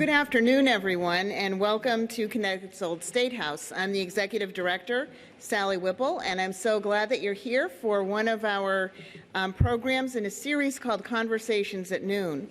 Good afternoon, everyone, and welcome to Connecticut's Old State House. I'm the Executive Director, Sally Whipple, and I'm so glad that you're here for one of our programs in a series called Conversations at Noon.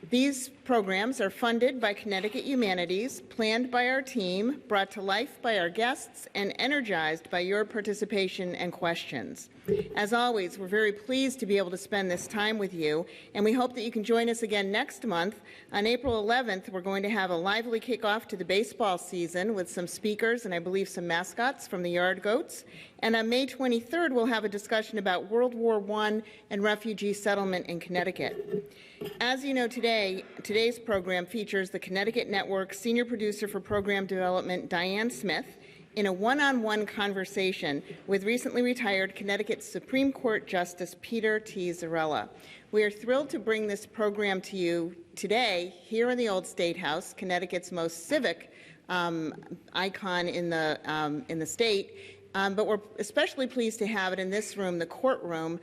These programs are funded by Connecticut Humanities, planned by our team, brought to life by our guests, and energized by your participation and questions. As always, we're very pleased to be able to spend this time with you, and we hope that you can join us again next month. On April 11th, we're going to have a lively kickoff to the baseball season with some speakers and I believe some mascots from the Yard Goats. And on May 23rd, we'll have a discussion about World War I and refugee settlement in Connecticut. As you know, today's program features the Connecticut Network Senior Producer for Program Development, Diane Smith, in a one-on-one conversation with recently retired Connecticut Supreme Court Justice Peter T. Zarella. We are thrilled to bring this program to you today here in the Old State House, Connecticut's most civic icon in the state, but we're especially pleased to have it in this room, the courtroom,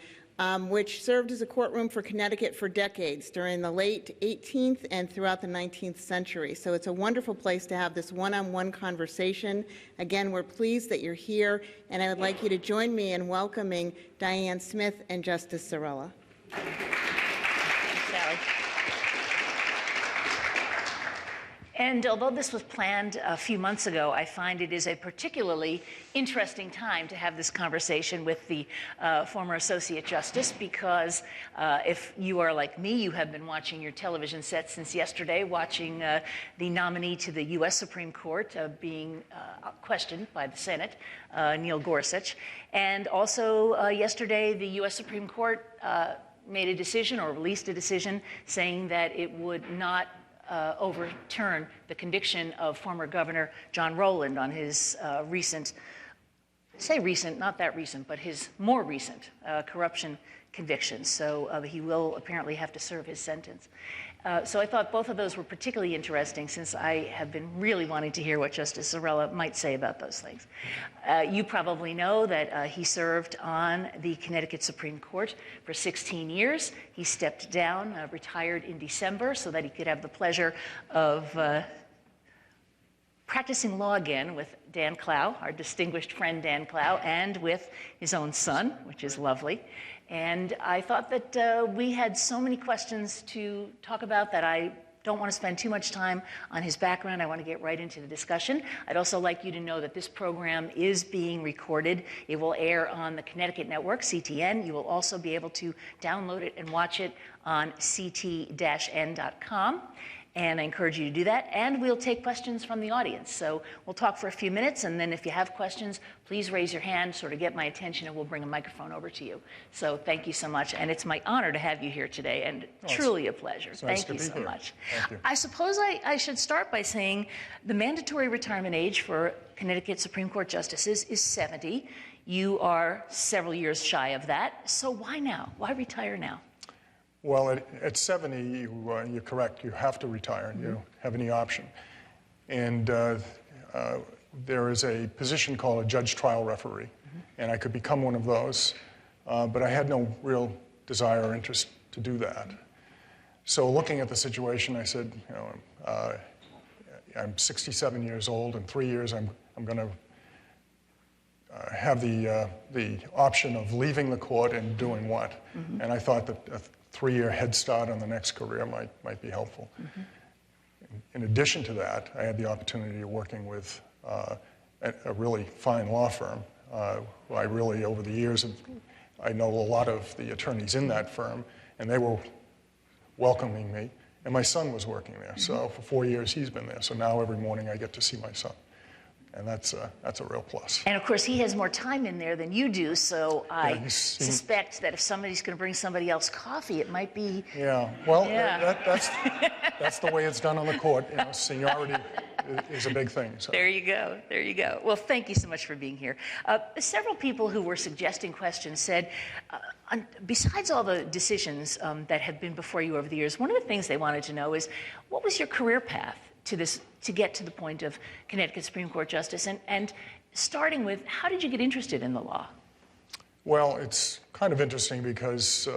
which served as a courtroom for Connecticut for decades during the late 18th and throughout the 19th century. So it's a wonderful place to have this one-on-one conversation. Again, we're pleased that you're here, and I would like you to join me in welcoming Diane Smith and Justice Zarella. Thanks, Sally. And although this was planned a few months ago, I find it is a particularly interesting time to have this conversation with the former Associate Justice, because if you are like me, you have been watching your television set since yesterday, watching the nominee to the U.S. Supreme Court being questioned by the Senate, Neil Gorsuch. And also yesterday, the U.S. Supreme Court made a decision, or released a decision, saying that it would not overturn the conviction of former Governor John Rowland on his not that recent, but his more recent corruption convictions. So he will apparently have to serve his sentence. So I thought both of those were particularly interesting, since I have been really wanting to hear what Justice Zarella might say about those things. You probably know that he served on the Connecticut Supreme Court for 16 years. He stepped down, retired in December, so that he could have the pleasure of practicing law again with Dan Clow, our distinguished friend Dan Clow, and with his own son, which is lovely. And I thought that we had so many questions to talk about that I don't want to spend too much time on his background. I want to get right into the discussion. I'd also like you to know that this program is being recorded. It will air on the Connecticut Network, CTN. You will also be able to download it and watch it on ct-n.com. And I encourage you to do that. And we'll take questions from the audience. So we'll talk for a few minutes, and then if you have questions, please raise your hand, sort of get my attention, and we'll bring a microphone over to you. So thank you so much. And it's my honor to have you here today, and truly a pleasure. Thank you so much. Thank you. I suppose I should start by saying the mandatory retirement age for Connecticut Supreme Court justices is 70. You are several years shy of that. So why now? Why retire now? Well, at 70, you're correct. You have to retire. Mm-hmm. You don't have any option. And there is a position called a judge trial referee, mm-hmm. and I could become one of those, but I had no real desire or interest to do that. So looking at the situation, I said, I'm 67 years old. In 3 years, I'm going to have the option of leaving the court and doing what. Mm-hmm. And I thought that a 3-year head start on the next career might be helpful. Mm-hmm. In addition to that, I had the opportunity of working with a really fine law firm. I really, over the years, I know a lot of the attorneys in that firm, and they were welcoming me. And my son was working there. Mm-hmm. So for 4 years, he's been there. So now every morning I get to see my son. And that's a real plus. And of course, he has more time in there than you do, so I suspect that if somebody's going to bring somebody else coffee, it might be... Yeah, well, yeah. That's the way it's done on the court. Seniority is a big thing. So. There you go, there you go. Well, thank you so much for being here. Several people who were suggesting questions said, besides all the decisions that have been before you over the years, one of the things they wanted to know is, what was your career path to get to the point of Connecticut Supreme Court Justice? And starting with, how did you get interested in the law? Well, it's kind of interesting because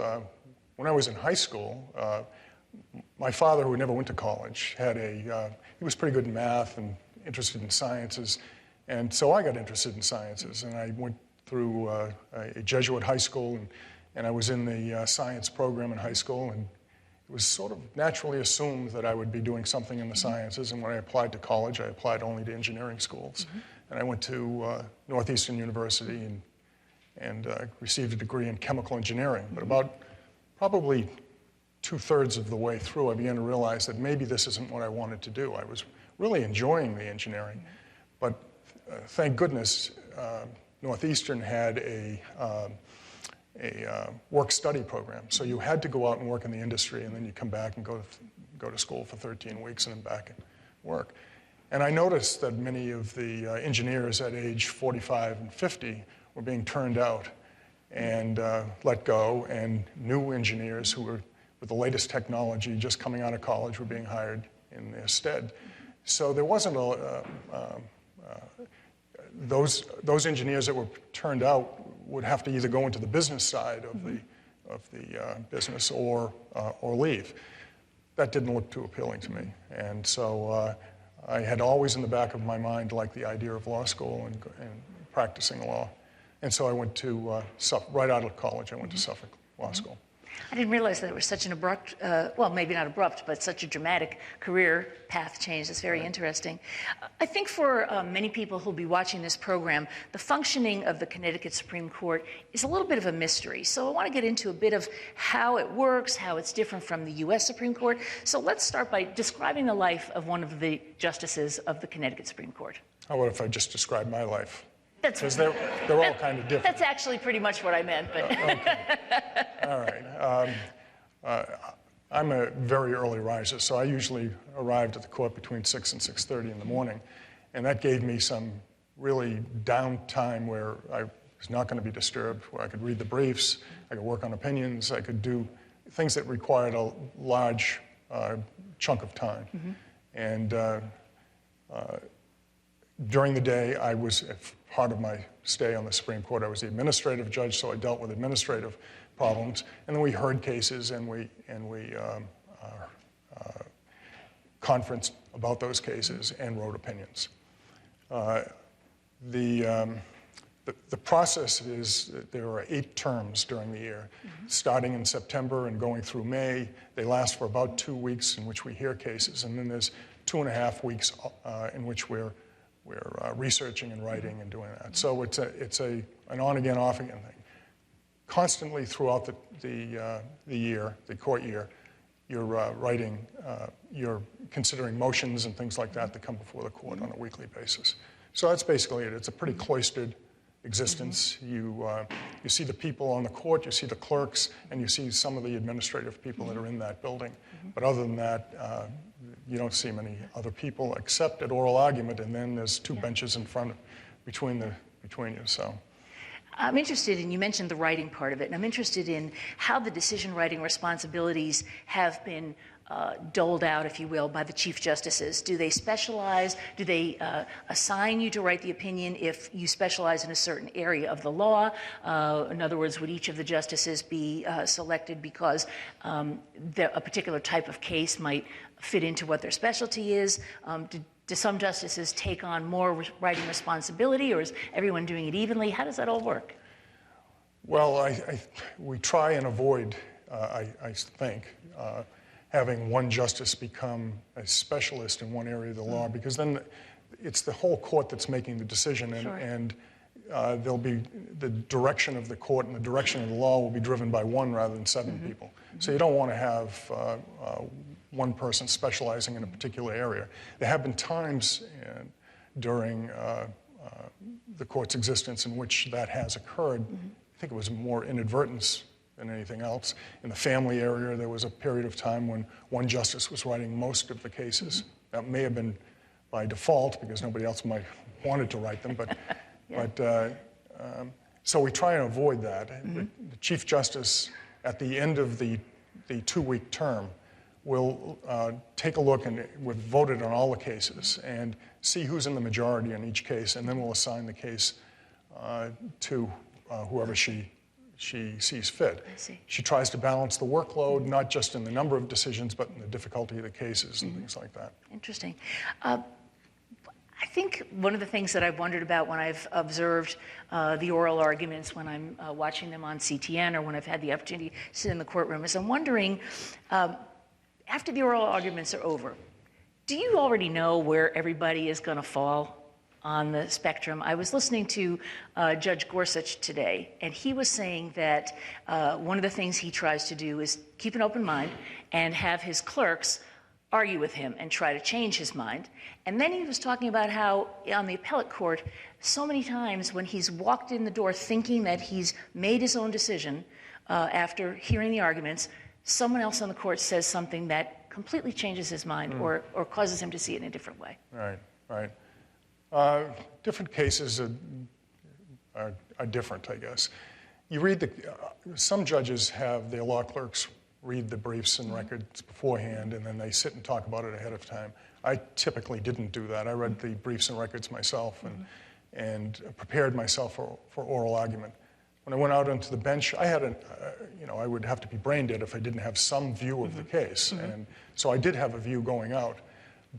when I was in high school, my father, who never went to college, he was pretty good in math and interested in sciences, and so I got interested in sciences, and I went through a Jesuit high school, and I was in the science program in high school, and it was sort of naturally assumed that I would be doing something in the sciences, and when I applied to college, I applied only to engineering schools. And I went to Northeastern University and received a degree in chemical engineering. But about probably 2/3 of the way through, I began to realize that maybe this isn't what I wanted to do. I was really enjoying the engineering, but thank goodness Northeastern had a work-study program. So you had to go out and work in the industry, and then you come back and go to school for 13 weeks and then back and work. And I noticed that many of the engineers at age 45 and 50 were being turned out and let go, and new engineers who were with the latest technology just coming out of college were being hired in their stead. So there wasn't those engineers that were turned out would have to either go into the business side of the business or leave. That didn't look too appealing to me, and so I had always in the back of my mind liked the idea of law school and practicing law, and so I went to right out of college. I went to Suffolk Law School. I didn't realize that it was such an abrupt, well, maybe not abrupt, but such a dramatic career path change. It's very interesting. I think for many people who'll be watching this program, the functioning of the Connecticut Supreme Court is a little bit of a mystery. So I want to get into a bit of how it works, how it's different from the U.S. Supreme Court. So let's start by describing the life of one of the justices of the Connecticut Supreme Court. How about if I just describe my life? Because they're all kind of different. That's actually pretty much what I meant. But okay. All right. I'm a very early riser, so I usually arrived at the court between 6 and 6:30 in the morning, and that gave me some really downtime where I was not going to be disturbed, where I could read the briefs, I could work on opinions, I could do things that required a large chunk of time. And during the day, I was, part of my stay on the Supreme Court, I was the administrative judge, so I dealt with administrative problems. And then we heard cases and we conferenced about those cases and wrote opinions. The process is that there are 8 terms during the year, starting in September and going through May. They last for about 2 weeks in which we hear cases, and then there's 2.5 weeks in which we're researching and writing and doing that. So it's an on-again, off-again thing. Constantly throughout the year, the court year, you're writing, you're considering motions and things like that come before the court on a weekly basis. So that's basically it. It's a pretty cloistered existence. You see the people on the court, you see the clerks, and you see some of the administrative people that are in that building. But other than that, you don't see many other people except at oral argument, and then there's 2 benches in front between you. So I'm interested in, you mentioned the writing part of it, and I'm interested in how the decision-writing responsibilities have been doled out, if you will, by the Chief Justices. Do they specialize? Do they assign you to write the opinion if you specialize in a certain area of the law? In other words, would each of the justices be selected because a particular type of case might fit into what their specialty is? Do some justices take on more writing responsibility, or is everyone doing it evenly? How does that all work? Well, we try and avoid, I think, having one justice become a specialist in one area of the law, because then it's the whole court that's making the decision, and there'll be the direction of the court and the direction of the law will be driven by one rather than 7 people. So you don't want to have one person specializing in a particular area. There have been times during the court's existence in which that has occurred. I think it was more inadvertence than anything else. In the family area, there was a period of time when one justice was writing most of the cases. That may have been by default because nobody else might wanted to write them, but so we try and avoid that. The Chief Justice, at the end of the 2-week term, will take a look, and we've voted on all the cases and see who's in the majority in each case, and then we'll assign the case to whoever she she sees fit. I see. She tries to balance the workload, not just in the number of decisions, but in the difficulty of the cases and things like that. Interesting. I think one of the things that I've wondered about when I've observed the oral arguments, when I'm watching them on CTN or when I've had the opportunity to sit in the courtroom, is I'm wondering, after the oral arguments are over, do you already know where everybody is going to fall on the spectrum? I was listening to Judge Gorsuch today, and he was saying that one of the things he tries to do is keep an open mind and have his clerks argue with him and try to change his mind. And then he was talking about how on the appellate court, so many times when he's walked in the door thinking that he's made his own decision after hearing the arguments, someone else on the court says something that completely changes his mind or causes him to see it in a different way. Right, right. Different cases are different, I guess. You read some judges have their law clerks read the briefs and records beforehand, and then they sit and talk about it ahead of time. I typically didn't do that. I read the briefs and records myself and prepared myself for oral argument. When I went out onto the bench, I had I would have to be brain dead if I didn't have some view of the case, and so I did have a view going out.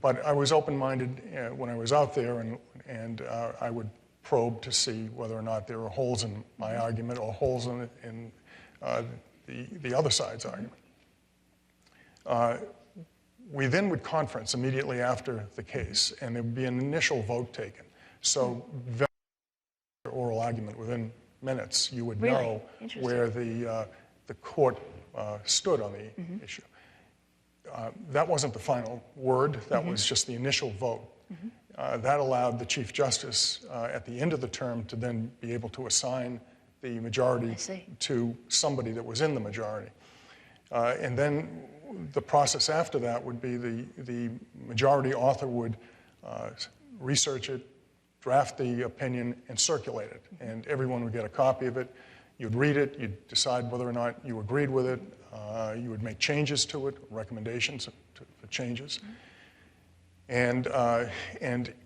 But I was open-minded when I was out there, and I would probe to see whether or not there were holes in my argument or holes in the other side's argument. We then would conference immediately after the case, and there would be an initial vote taken. So very oral argument within minutes, you would know where the court stood on the issue. That wasn't the final word. That was just the initial vote. That allowed the Chief Justice at the end of the term to then be able to assign the majority to somebody that was in the majority. And then the process after that would be the majority author would research it, draft the opinion, and circulate it. And everyone would get a copy of it. You'd read it. You'd decide whether or not you agreed with it. You would make changes to it, recommendations for changes. And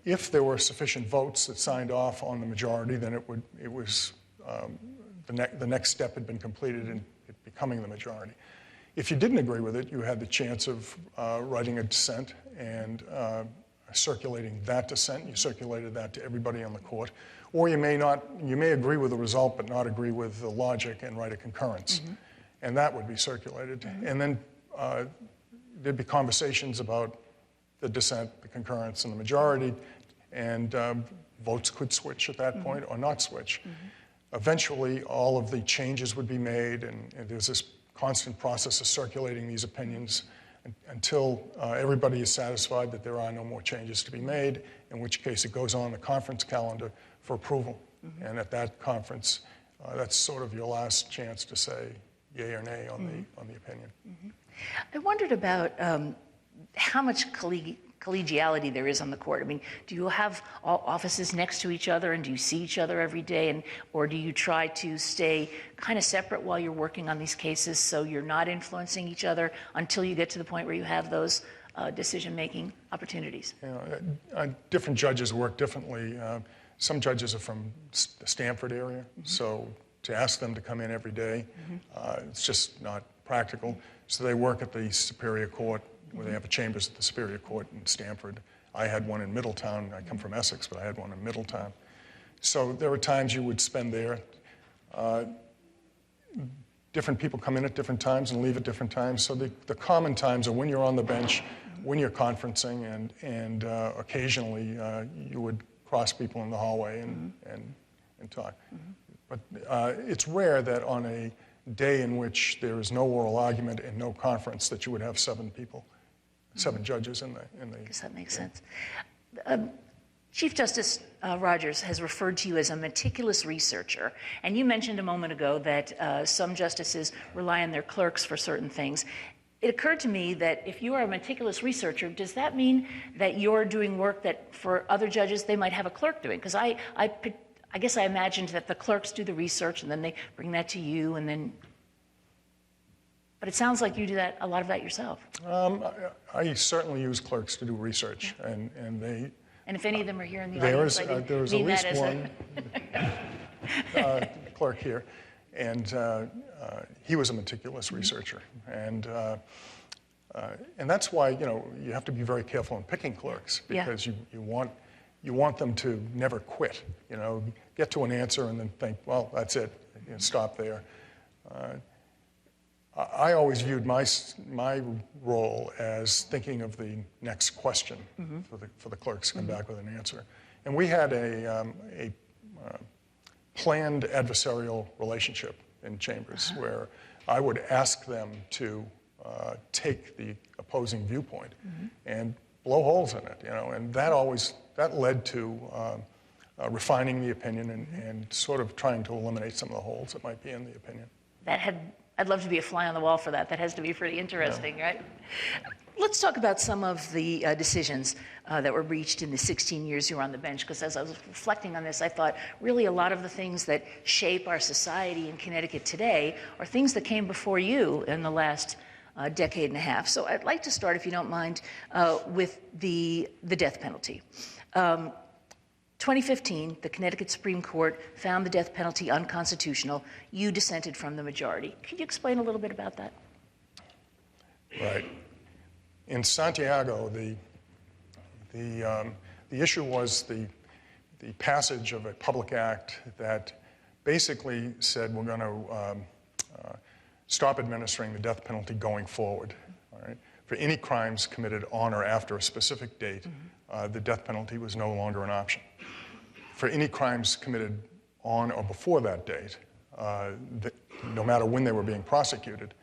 if there were sufficient votes that signed off on the majority, then the next step had been completed in it becoming the majority. If you didn't agree with it, you had the chance of writing a dissent and circulating that dissent. You circulated that to everybody on the court. Or you may agree with the result but not agree with the logic and write a concurrence. And that would be circulated. And then there'd be conversations about the dissent, the concurrence, and the majority, and votes could switch at that point or not switch. Eventually, all of the changes would be made, and there's this constant process of circulating these opinions until everybody is satisfied that there are no more changes to be made, in which case it goes on the conference calendar for approval. And at that conference, that's sort of your last chance to say yay or nay on the opinion. I wondered about how much collegiality there is on the court. I mean, do you have all offices next to each other, and do you see each other every day, or do you try to stay kind of separate while you're working on these cases so you're not influencing each other until you get to the point where you have those decision-making opportunities? Different judges work differently. Some judges are from the Stamford area, so to ask them to come in every day, it's just not practical. So they work at the Superior Court, where they have chambers at the Superior Court in Stamford. I had one in Middletown. I come from Essex, but I had one in Middletown. So there were times you would spend there. Different people come in at different times and leave at different times. So the common times are when you're on the bench, when you're conferencing, and occasionally you would cross people in the hallway and talk. But it's rare that on a day in which there is no oral argument and no conference that you would have 7 judges in the. I guess that makes sense. Chief Justice Rogers has referred to you as a meticulous researcher, and you mentioned a moment ago that some justices rely on their clerks for certain things. It occurred to me that if you are a meticulous researcher, does that mean that you're doing work that for other judges they might have a clerk doing? Because I guess I imagined that the clerks do the research and then they bring that to you, and then. But it sounds like you do a lot of that yourself. I certainly use clerks to do research, and they. And if any of them are here in the audience, there is at least one clerk here, And he was a meticulous researcher. And that's why, you have to be very careful in picking clerks, because you want them to never quit, get to an answer and then think, well, that's it, stop there. I always viewed my role as thinking of the next question for the clerks to come back with an answer. And we had a planned adversarial relationship in chambers where I would ask them to take the opposing viewpoint and blow holes in it, and that led to refining the opinion and sort of trying to eliminate some of the holes that might be in the opinion. I'd love to be a fly on the wall for that. That has to be pretty interesting, right? Let's talk about some of the decisions that were reached in the 16 years you were on the bench, because as I was reflecting on this, I thought really a lot of the things that shape our society in Connecticut today are things that came before you in the last decade and a half. So I'd like to start, if you don't mind, with the death penalty. 2015, the Connecticut Supreme Court found the death penalty unconstitutional. You dissented from the majority. Could you explain a little bit about that? Right. In Santiago, the issue was the passage of a public act that basically said we're going to stop administering the death penalty going forward. All right? For any crimes committed on or after a specific date, the death penalty was no longer an option. For any crimes committed on or before that date, no matter when they were being prosecuted,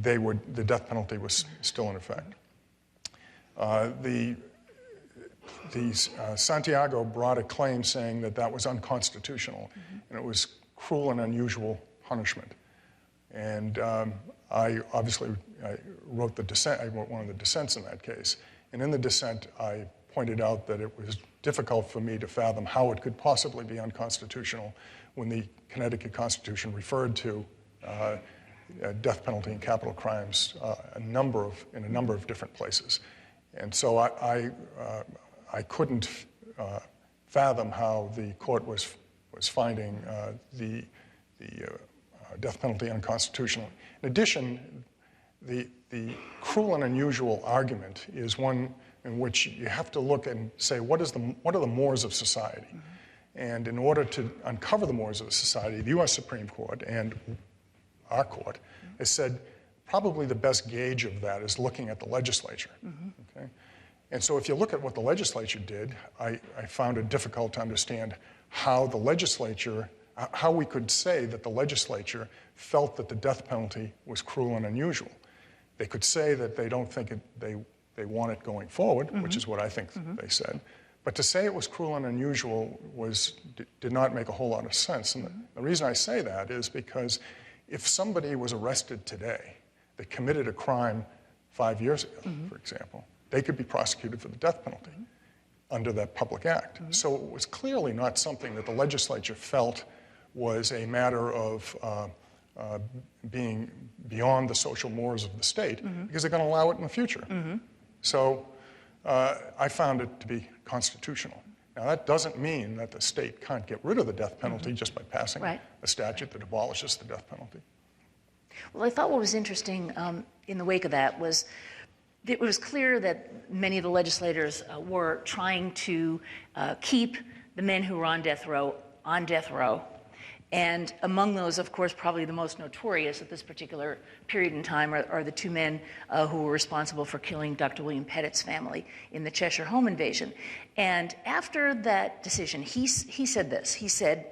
the death penalty was still in effect. Santiago brought a claim saying that was unconstitutional, and it was cruel and unusual punishment. And I wrote the dissent. I wrote one of the dissents in that case. And in the dissent, I pointed out that it was difficult for me to fathom how it could possibly be unconstitutional when the Connecticut Constitution referred to death penalty in capital crimes in a number of different places. And so I couldn't fathom how the court was finding the death penalty unconstitutional. In addition, the cruel and unusual argument is one in which you have to look and say, what are the mores of society? And in order to uncover the mores of society, the U.S. Supreme Court and our court has said probably the best gauge of that is looking at the legislature. Okay? And so if you look at what the legislature did, I found it difficult to understand how we could say that the legislature felt that the death penalty was cruel and unusual. They could say that they don't think they want it going forward, which is what I think they said. But to say it was cruel and unusual did not make a whole lot of sense. And the reason I say that is because if somebody was arrested today that committed a crime 5 years ago, for example, they could be prosecuted for the death penalty under that public act. So it was clearly not something that the legislature felt was a matter of being beyond the social mores of the state, because they're going to allow it in the future. So I found it to be constitutional. Now, that doesn't mean that the state can't get rid of the death penalty just by passing a statute that abolishes the death penalty. Well, I thought what was interesting in the wake of that was it was clear that many of the legislators were trying to keep the men who were on death row. And among those, of course, probably the most notorious at this particular period in time are the two men who were responsible for killing Dr. William Pettit's family in the Cheshire home invasion. And after that decision, he said this. He said,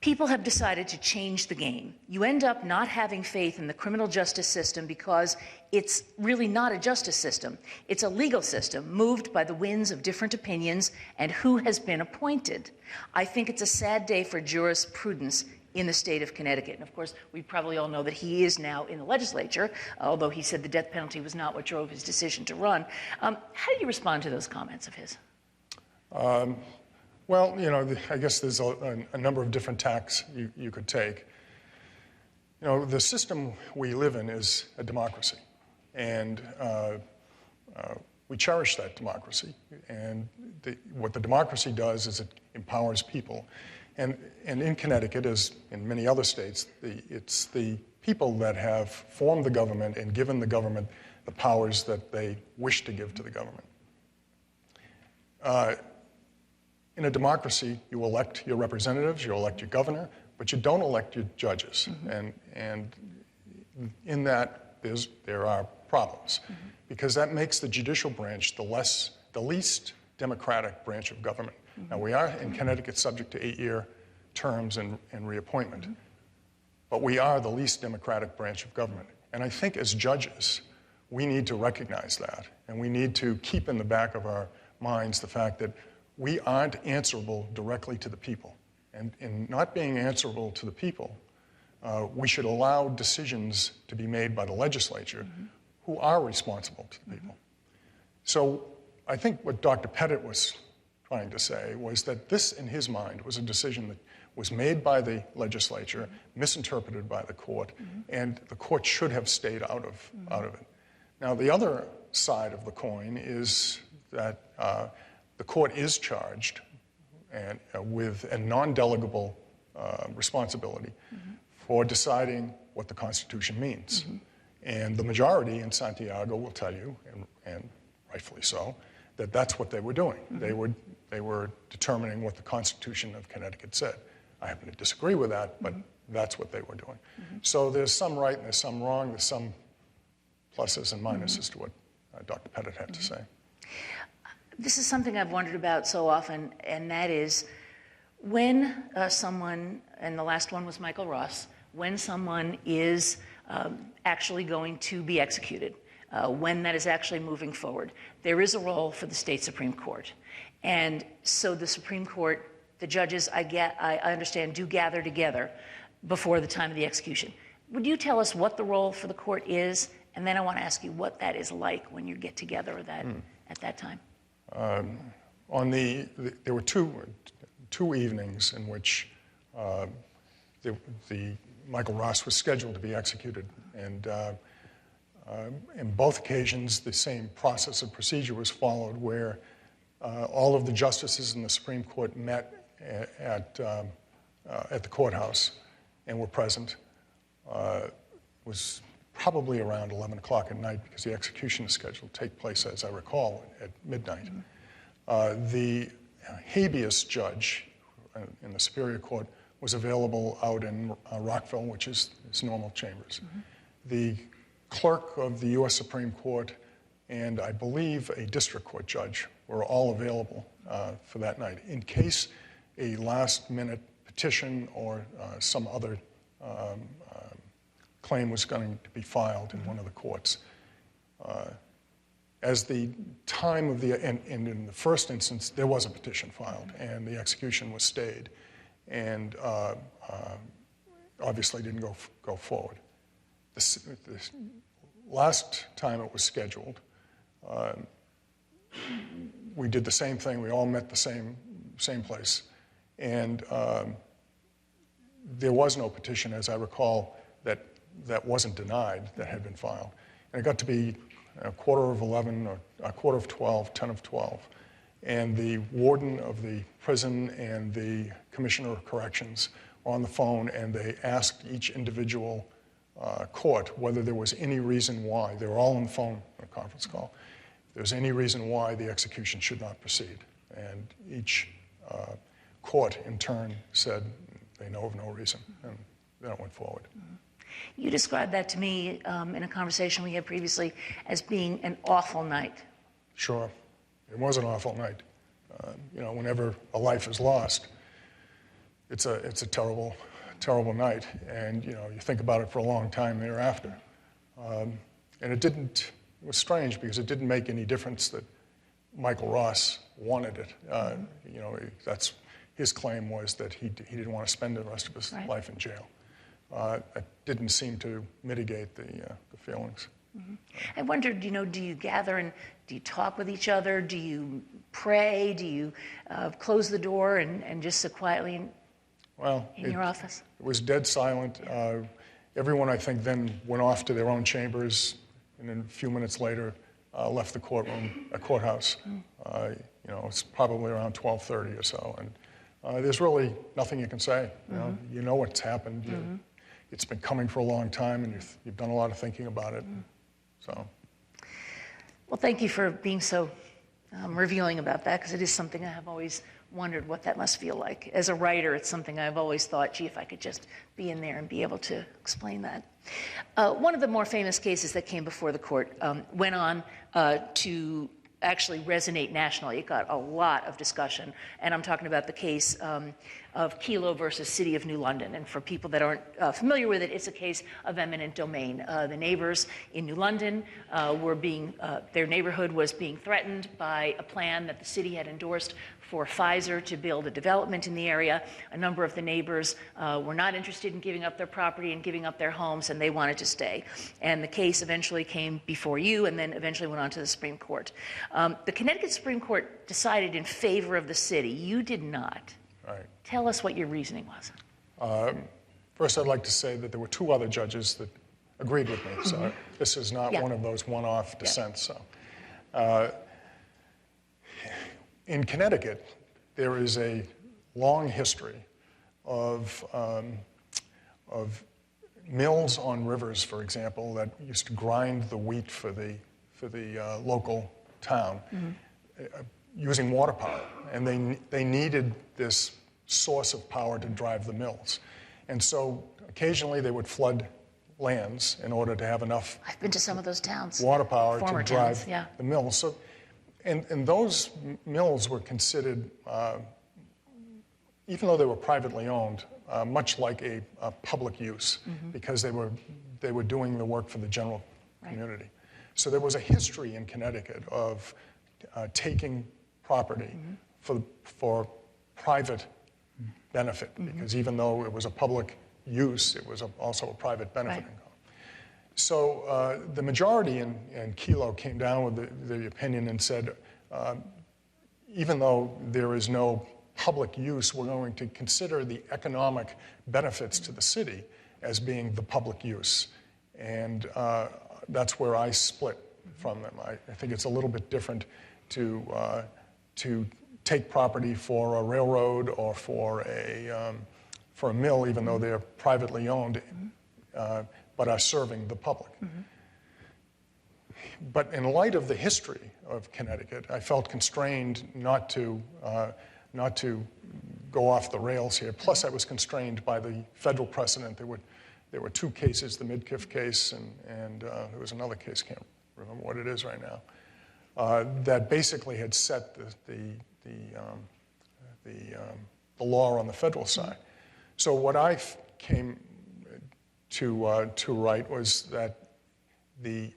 people have decided to change the game. You end up not having faith in the criminal justice system because it's really not a justice system. It's a legal system moved by the winds of different opinions and who has been appointed. I think it's a sad day for jurisprudence in the state of Connecticut. And of course, we probably all know that he is now in the legislature, although he said the death penalty was not what drove his decision to run. How do you respond to those comments of his? Well, I guess there's a number of different tacks you could take. The system we live in is a democracy, and we cherish that democracy. And what the democracy does is it empowers people. And in Connecticut, as in many other states, it's the people that have formed the government and given the government the powers that they wish to give to the government. In a democracy, you elect your representatives, you elect your governor, but you don't elect your judges. And in that, there are problems, because that makes the judicial branch the least democratic branch of government. Now, we are in Connecticut subject to 8-year terms and reappointment, but we are the least democratic branch of government. And I think as judges, we need to recognize that, and we need to keep in the back of our minds the fact that we aren't answerable directly to the people. And in not being answerable to the people, we should allow decisions to be made by the legislature who are responsible to the people. So I think what Dr. Pettit was trying to say was that this, in his mind, was a decision that was made by the legislature, misinterpreted by the court, and the court should have stayed out of it. Now, the other side of the coin is that the court is charged with a non-delegable responsibility for deciding what the Constitution means. And the majority in Santiago will tell you, and rightfully so, that that's what they were doing. They were determining what the Constitution of Connecticut said. I happen to disagree with that, but that's what they were doing. So there's some right and there's some wrong. There's some pluses and minuses to what Dr. Pettit had to say. This is something I've wondered about so often, and that is when someone, and the last one was Michael Ross, when someone is actually going to be executed, when that is actually moving forward, there is a role for the state Supreme Court. And so the Supreme Court, the judges, I understand, do gather together before the time of the execution. Would you tell us what the role for the court is? And then I want to ask you what that is like when you get together at that time. There were two evenings in which the Michael Ross was scheduled to be executed, and in both occasions the same process and procedure was followed, where all of the justices in the Supreme Court met at the courthouse and were present. It was probably around 11 o'clock at night, because the execution is scheduled to take place, as I recall, at midnight. The habeas judge in the Superior Court was available out in Rockville, which is his normal chambers. The clerk of the U.S. Supreme Court and I believe a district court judge were all available for that night in case a last-minute petition or some other claim was going to be filed in one of the courts. As the time of and in the first instance, there was a petition filed, and the execution was stayed, and obviously didn't go forward. This last time it was scheduled, we did the same thing. We all met the same place, and there was no petition, as I recall, that wasn't denied, that had been filed. And it got to be 11:15 or 12:15, 10:12, and the warden of the prison and the commissioner of corrections were on the phone, and they asked each individual court whether there was any reason why. They were all on the phone on a conference call. If there was any reason why the execution should not proceed. And each court in turn said they know of no reason, and then it went forward. You described that to me in a conversation we had previously as being an awful night. Sure, it was an awful night. Whenever a life is lost, it's a terrible, terrible night, and you think about it for a long time thereafter. And it was strange because it didn't make any difference that Michael Ross wanted it. That's his claim was that he didn't want to spend the rest of his life in jail. It didn't seem to mitigate the feelings. Mm-hmm. I wondered, do you gather and do you talk with each other? Do you pray? Do you close the door and just sit quietly in your office? It was dead silent. Everyone, I think, then went off to their own chambers, and then a few minutes later left the courthouse. It's probably around 12:30 or so, and there's really nothing you can say. You know what's happened. It's been coming for a long time, and you've done a lot of thinking about it. So, Well, thank you for being so revealing about that, because it is something I have always wondered what that must feel like. As a writer, it's something I've always thought, gee, if I could just be in there and be able to explain that. One of the more famous cases that came before the court went on to actually resonate nationally. It got a lot of discussion, and I'm talking about the case of Kelo versus City of New London. And for people that aren't familiar with it, it's a case of eminent domain. The neighbors in New London their neighborhood was being threatened by a plan that the city had endorsed for Pfizer to build a development in the area. A number of the neighbors were not interested in giving up their property and giving up their homes, and they wanted to stay. And the case eventually came before you, and then eventually went on to the Supreme Court. The Connecticut Supreme Court decided in favor of the city. You did not. right. Tell us what your reasoning was. First, I'd like to say that there were 2 other judges that agreed with me. So this is not one of those one-off dissents. So, in Connecticut, there is a long history of mills on rivers, for example, that used to grind the wheat for the local town using water power, and they needed this source of power to drive the mills, and so occasionally they would flood lands in order to have enough. I've been to some of those towns. Water power Former to drive towns, the mills. So, and those mills were considered, even though they were privately owned, much like a public use, because they were doing the work for the general community. So there was a history in Connecticut of taking property for private benefit, because even though it was a public use, it was also a private benefit. Right. So the majority in Kelo came down with the opinion and said, even though there is no public use, we're going to consider the economic benefits to the city as being the public use. And that's where I split from them. I think it's a little bit different to take property for a railroad or for a mill, even though they're privately owned, but are serving the public. But in light of the history of Connecticut, I felt constrained not to go off the rails here. Plus, I was constrained by the federal precedent. There were 2 cases, the Midkiff case, and there was another case, can't remember what it is right now, that basically had set the law on the federal side. So what I came to write was that the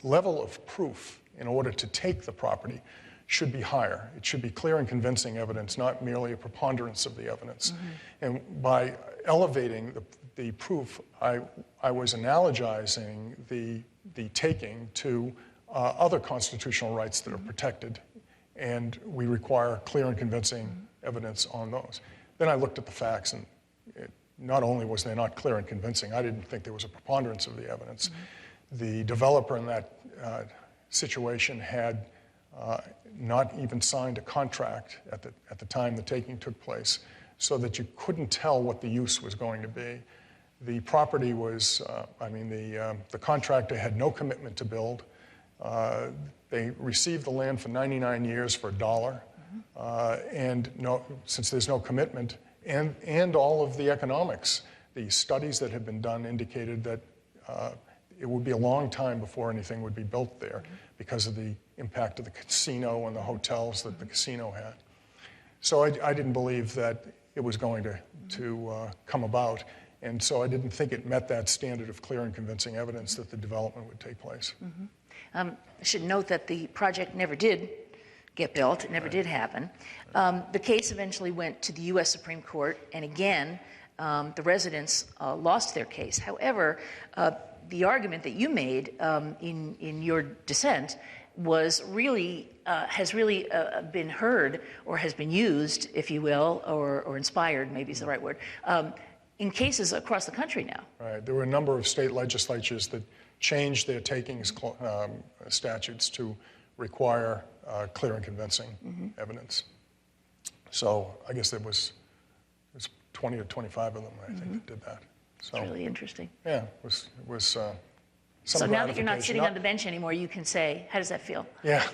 level of proof in order to take the property should be higher. It should be clear and convincing evidence, not merely a preponderance of the evidence. And by elevating the proof, I was analogizing the taking to other constitutional rights that are protected, and we require clear and convincing evidence on those. Then I looked at the facts, and not only was they not clear and convincing, I didn't think there was a preponderance of the evidence. The developer in that situation had not even signed a contract at the time the taking took place, so that you couldn't tell what the use was going to be. The property was, the contractor had no commitment to build. They received the land for 99 years for $1, and since there's no commitment, and all of the economics, the studies that had been done indicated that it would be a long time before anything would be built there because of the impact of the casino and the hotels that the casino had. So I didn't believe that it was going to come about, and so I didn't think it met that standard of clear and convincing evidence that the development would take place. I should note that the project never did get built. It never did happen. The case eventually went to the U.S. Supreme Court, and again, the residents lost their case. However, the argument that you made in your dissent was really, has really been heard or has been used, if you will, or inspired, maybe is the right word, in cases across the country now. Right. There were a number of state legislatures that changed their takings statutes to require clear and convincing evidence. So I guess it was 20 or 25 of them, I think, that did that. So, It's really interesting. yeah, it was some So now that you're not gratification. sitting on the bench anymore, you can say, how does that feel? Yeah,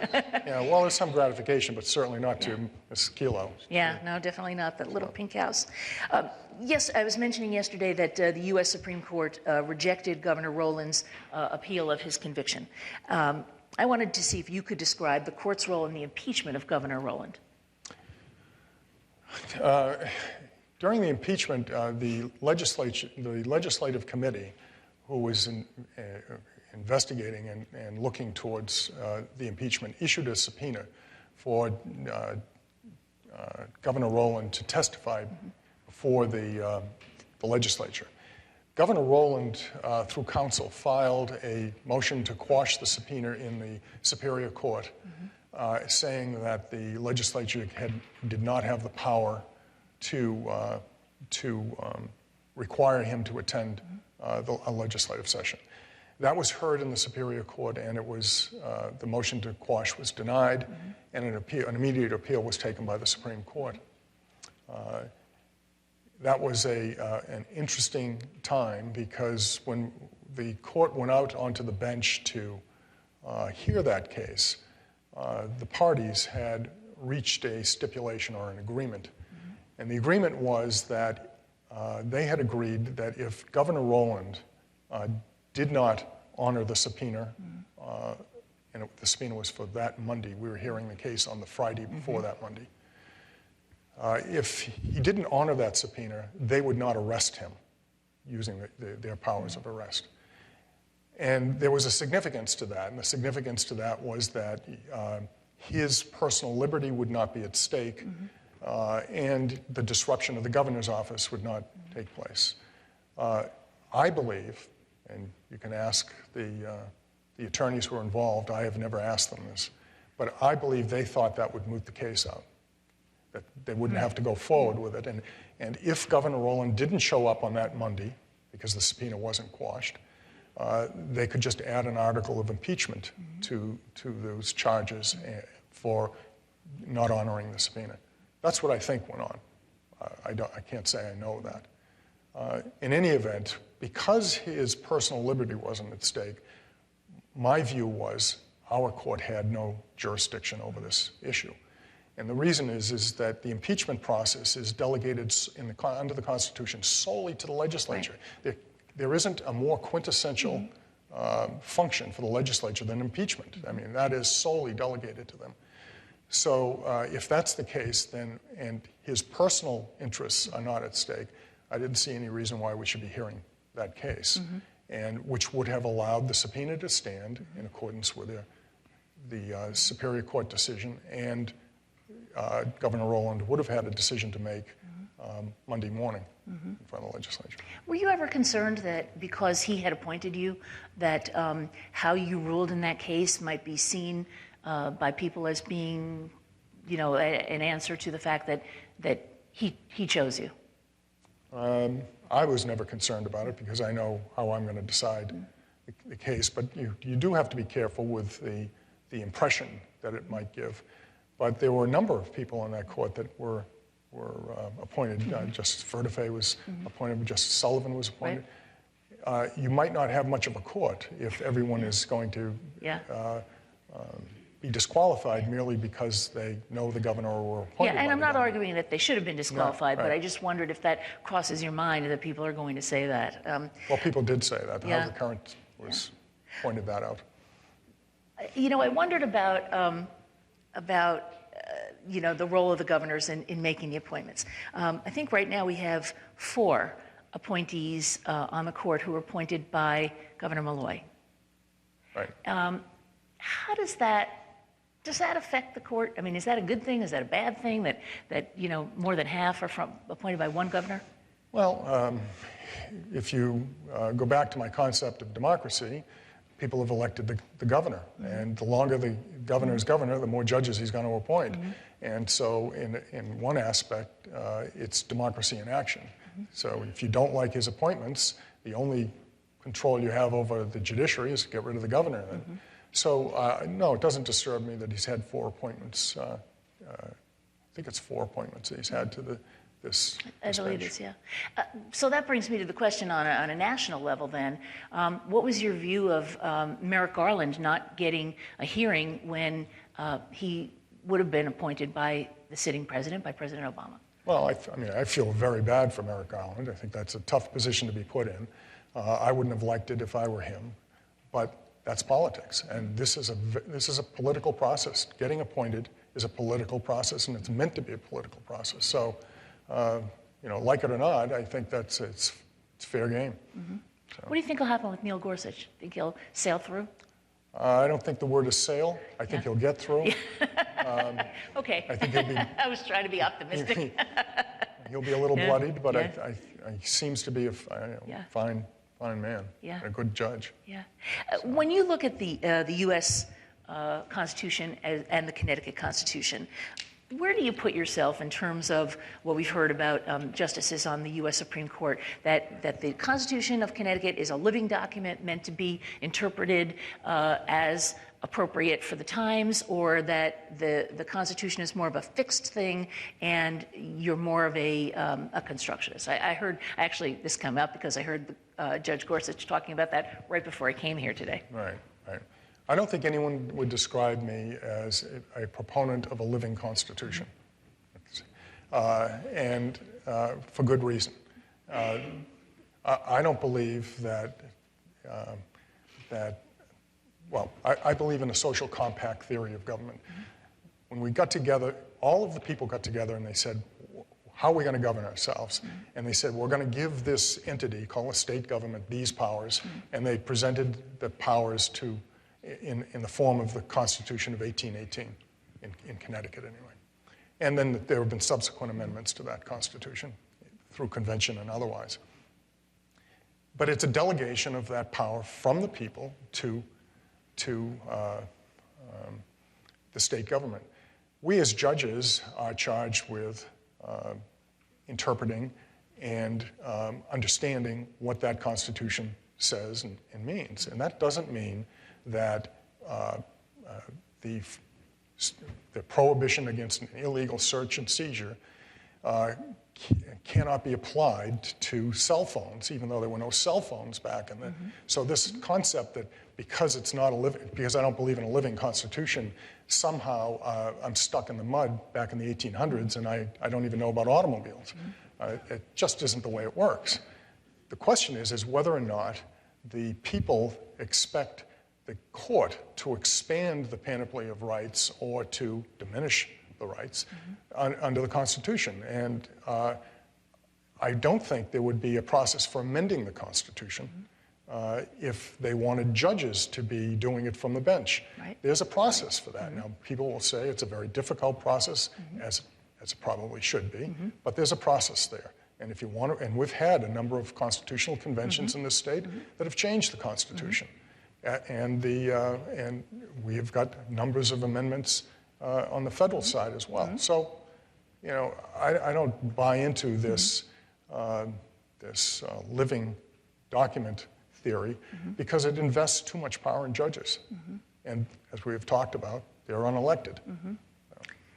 yeah. Well, there's some gratification, but certainly not to Ms. Kilo. Yeah, no, definitely not. That little pink house. Yes, I was mentioning yesterday that the U.S. Supreme Court rejected Governor Rowland's appeal of his conviction. I wanted to see if you could describe the court's role in the impeachment of Governor Rowland. During the impeachment, the legislative committee, who was investigating and looking towards the impeachment, issued a subpoena for Governor Rowland to testify before the legislature. Governor Rowland, through counsel, filed a motion to quash the subpoena in the Superior Court, saying that the legislature did not have the power to require him to attend a legislative session. That was heard in the Superior Court, and it was the motion to quash was denied, and an immediate appeal was taken by the Supreme Court. That was an interesting time, because when the court went out onto the bench to hear that case, the parties had reached a stipulation or an agreement. And the agreement was that they had agreed that if Governor Rowland did not honor the subpoena, and the subpoena was for that Monday, we were hearing the case on the Friday before that Monday. If he didn't honor that subpoena, they would not arrest him using their powers of arrest. And there was a significance to that, and the significance to that was that his personal liberty would not be at stake, and the disruption of the governor's office would not take place. I believe, and you can ask the attorneys who are involved, I have never asked them this, but I believe they thought that would moot the case out, that they wouldn't have to go forward with it. And if Governor Rowland didn't show up on that Monday, because the subpoena wasn't quashed, they could just add an article of impeachment to those charges for not honoring the subpoena. That's what I think went on. I can't say I know that. In any event, because his personal liberty wasn't at stake, my view was our court had no jurisdiction over this issue. And the reason is that the impeachment process is delegated under the Constitution solely to the legislature. Right. There isn't a more quintessential function for the legislature than impeachment. I mean, that is solely delegated to them. So if that's the case, then, and his personal interests are not at stake, I didn't see any reason why we should be hearing that case, and which would have allowed the subpoena to stand in accordance with the Superior Court decision, and Governor Rowland would have had a decision to make Monday morning in front of the legislature. Were you ever concerned that because he had appointed you, that how you ruled in that case might be seen by people as being, you know, an answer to the fact that he chose you? I was never concerned about it because I know how I'm going to decide the case, but you do have to be careful with the impression that it might give. But there were a number of people on that court that were appointed. Justice Verdefe was appointed, Justice Sullivan was appointed. Right. You might not have much of a court if everyone is going to be disqualified merely because they know the governor or were appointed. Yeah, and I'm not arguing that they should have been disqualified, right. But I just wondered if that crosses your mind that people are going to say that. Well, people did say that. The House of Current pointed that out. You know, I wondered about you know, the role of the governors in making the appointments. I think right now we have 4 appointees on the court who were appointed by Governor Malloy. Right. How does that affect the court? I mean, is that a good thing? Is that a bad thing that you know, more than half are appointed by one governor? Well, if you go back to my concept of democracy, people have elected the governor. And the longer the governor is governor, the more judges he's going to appoint. And so in one aspect, it's democracy in action. So if you don't like his appointments, the only control you have over the judiciary is to get rid of the governor. So no, it doesn't disturb me that he's had 4 appointments think it's 4 appointments that he's had to this I believe bench. it's, yeah. So that brings me to the question on a national level then. What was your view of Merrick Garland not getting a hearing when he would have been appointed by the sitting president, by President Obama? Well, I mean, I feel very bad for Merrick Garland. I think that's a tough position to be put in. I wouldn't have liked it if I were him, but that's politics, and this is a political process. Getting appointed is a political process, and it's meant to be a political process. So, like it or not, I think it's fair game. Mm-hmm. So. What do you think will happen with Neil Gorsuch? Think he'll sail through? I don't think the word is sail. I think he'll get through. Okay. I think he'll be. I was trying to be optimistic. He'll be a little bloodied, but yeah. he seems to be a fine man, a good judge. Yeah. When you look at the U.S. Constitution and the Connecticut Constitution, where do you put yourself in terms of what we've heard about justices on the U.S. Supreme Court, that the Constitution of Connecticut is a living document meant to be interpreted as appropriate for the times, or that the Constitution is more of a fixed thing and you're more of a constructionist? I heard, actually, this came up because I heard Judge Gorsuch talking about that right before I came here today. Right. I don't think anyone would describe me as a proponent of a living constitution, and for good reason. I don't believe that, I believe in a social compact theory of government. Mm-hmm. When we got together, all of the people got together and they said, how are we going to govern ourselves? Mm-hmm. And they said, we're going to give this entity called a state government these powers, mm-hmm. and they presented the powers in the form of the Constitution of 1818, in Connecticut anyway. And then there have been subsequent amendments to that Constitution through convention and otherwise. But it's a delegation of that power from the people to the state government. We as judges are charged with interpreting and understanding what that Constitution says and means. And that doesn't mean that the prohibition against an illegal search and seizure cannot be applied to cell phones, even though there were no cell phones back in the. Mm-hmm. So this concept that because I don't believe in a living constitution, somehow I'm stuck in the mud back in the 1800s, and I don't even know about automobiles. Mm-hmm. It just isn't the way it works. The question is whether or not the people expect the court to expand the panoply of rights or to diminish the rights under the Constitution. And I don't think there would be a process for amending the Constitution if they wanted judges to be doing it from the bench. Right. There's a process for that. Now, people will say it's a very difficult process, as it probably should be, but there's a process there. And if you want to, and we've had a number of constitutional conventions in this state that have changed the Constitution. And we have got numbers of amendments on the federal side as well. So, I don't buy into this living document theory because it invests too much power in judges. And as we have talked about, they're unelected.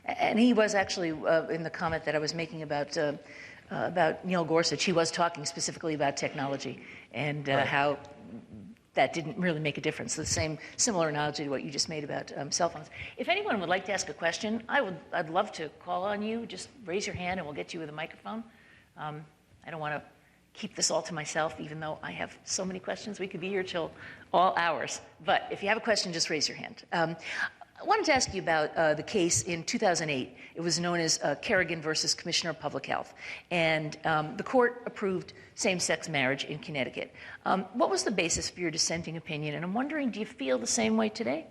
And he was actually, in the comment that I was making about Neil Gorsuch, he was talking specifically about technology and how that didn't really make a difference. The similar analogy to what you just made about cell phones. If anyone would like to ask a question, I'd love to call on you. Just raise your hand and we'll get you with a microphone. I don't want to keep this all to myself, even though I have so many questions. We could be here till all hours. But if you have a question, just raise your hand. I wanted to ask you about the case in 2008. It was known as Kerrigan versus Commissioner of Public Health. And the court approved same-sex marriage in Connecticut. What was the basis for your dissenting opinion? And I'm wondering, do you feel the same way today?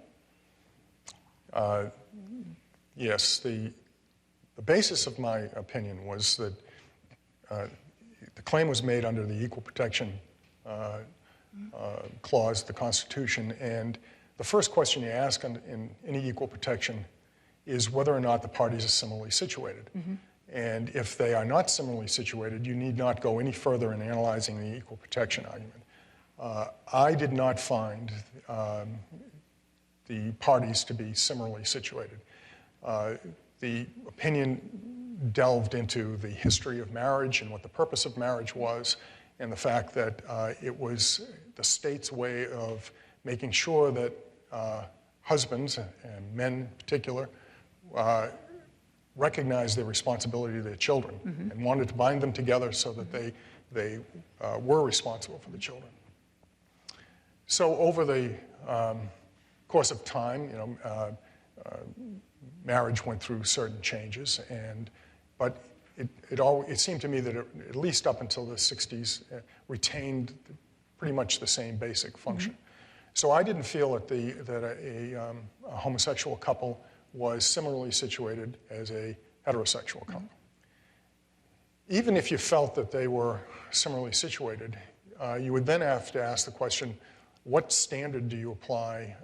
Yes. The basis of my opinion was that the claim was made under the Equal Protection Clause of the Constitution. And the first question you ask in any equal protection is whether or not the parties are similarly situated. And if they are not similarly situated, you need not go any further in analyzing the equal protection argument. I did not find the parties to be similarly situated. the opinion delved into the history of marriage and what the purpose of marriage was, and the fact that it was the state's way of making sure that husbands, and men in particular, recognized their responsibility to their children and wanted to bind them together so that they were responsible for the children. So over the course of time, marriage went through certain changes, but it seemed to me that at least up until the 60s, retained pretty much the same basic function. So I didn't feel that a homosexual couple was similarly situated as a heterosexual couple. Even if you felt that they were similarly situated, you would then have to ask the question, what standard do you apply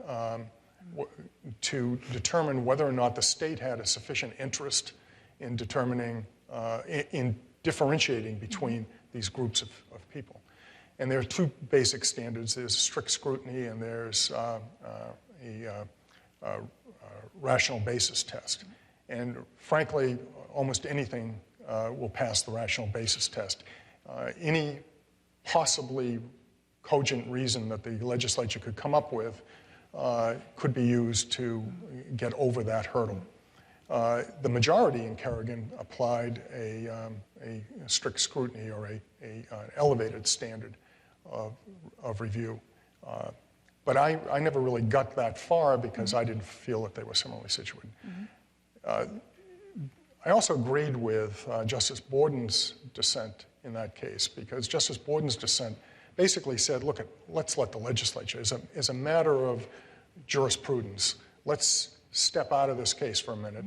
to determine whether or not the state had a sufficient interest in determining, in differentiating between these groups of people? And there are two basic standards. There's strict scrutiny and there's a rational basis test. And frankly, almost anything will pass the rational basis test. Any possibly cogent reason that the legislature could come up with could be used to get over that hurdle. The majority in Kerrigan applied a strict scrutiny or an elevated standard of review. But I never really got that far because I didn't feel that they were similarly situated. I also agreed with Justice Borden's dissent in that case, because Justice Borden's dissent basically said, look, let's let the legislature, as a matter of jurisprudence, let's step out of this case for a minute.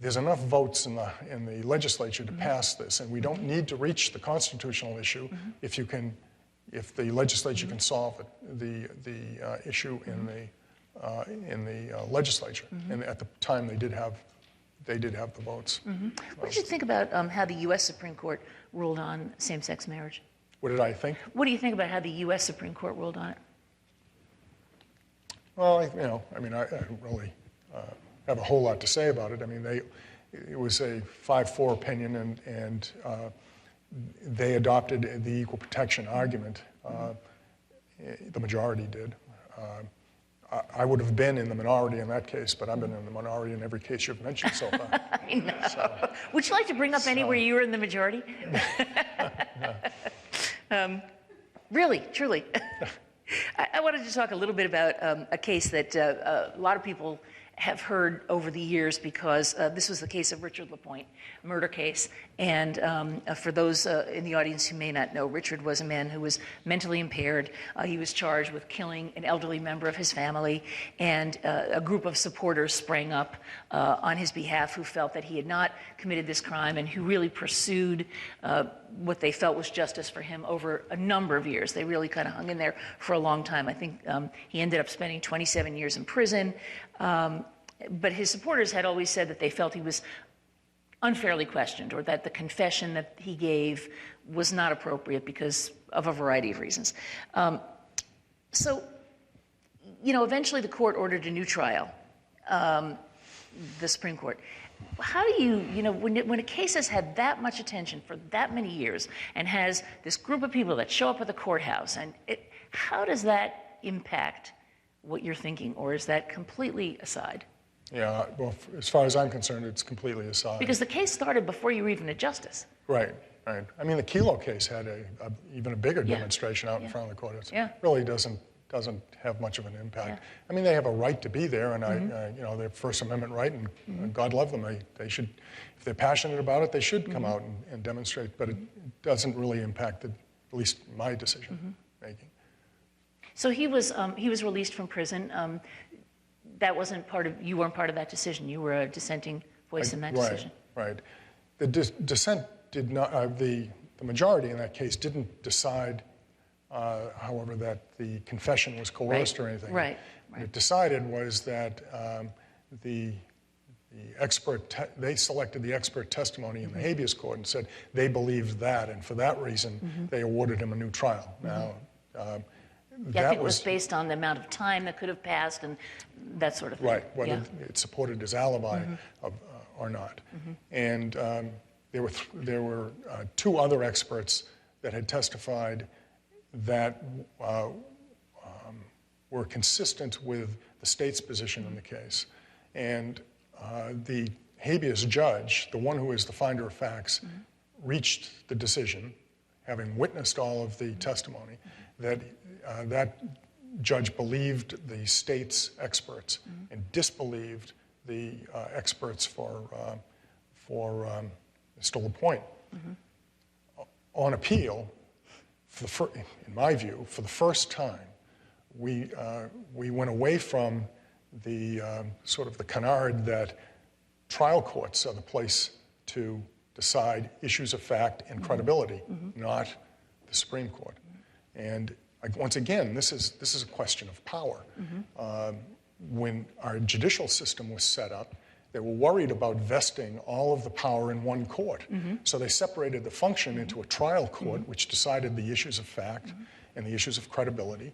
There's enough votes in the legislature to pass this, and we don't need to reach the constitutional issue if the legislature can solve the issue in the legislature. And at the time, they did have the votes. What did you think about how the U.S. Supreme Court ruled on same-sex marriage? What did I think? What do you think about how the U.S. Supreme Court ruled on it? Well, I don't really have a whole lot to say about it. I mean, it was a 5-4 opinion, and they adopted the equal protection argument. The majority did. I would have been in the minority in that case, but I've been in the minority in every case you've mentioned so far. I know. So, would you like to bring up any where you were in the majority? Really, truly. I wanted to talk a little bit about a case that a lot of people have heard over the years, because this was the case of Richard LaPointe, murder case. And for those in the audience who may not know, Richard was a man who was mentally impaired. He was charged with killing an elderly member of his family, and a group of supporters sprang up on his behalf who felt that he had not committed this crime, and who really pursued what they felt was justice for him over a number of years. They really kind of hung in there for a long time. I think he ended up spending 27 years in prison. But his supporters had always said that they felt he was unfairly questioned, or that the confession that he gave was not appropriate because of a variety of reasons. So, eventually the court ordered a new trial, the Supreme Court. How do you, when a case has had that much attention for that many years and has this group of people that show up at the courthouse, and how does that impact what you're thinking, or is that completely aside? Yeah, well, as far as I'm concerned, it's completely aside. Because the case started before you were even a justice. Right. I mean, the Kelo case had even a bigger demonstration out in front of the court. It really doesn't have much of an impact. Yeah. I mean, they have a right to be there, and their First Amendment right, and God love them. They should, if they're passionate about it, they should come out and demonstrate. But it doesn't really impact at least my decision making. So he was released from prison. That wasn't you weren't part of that decision. You were a dissenting voice in that decision. Right. The dissent did not. The majority in that case didn't decide, however, that the confession was coerced or anything. Right. What it decided was that the expert. They selected the expert testimony in the habeas court and said they believed that, and for that reason, they awarded him a new trial. Now. I think it was based on the amount of time that could have passed and that sort of thing. Right, whether it supported his alibi or not. And there were two other experts that had testified that were consistent with the state's position in the case. And the habeas judge, the one who is the finder of facts, reached the decision, having witnessed all of the testimony, that that judge believed the state's experts and disbelieved the experts for Mr. LaPointe. On appeal, in my view, for the first time, we went away from the sort of the canard that trial courts are the place to decide issues of fact and credibility, not the Supreme Court. And once again, this is a question of power. When our judicial system was set up, they were worried about vesting all of the power in one court. So they separated the function into a trial court, which decided the issues of fact and the issues of credibility,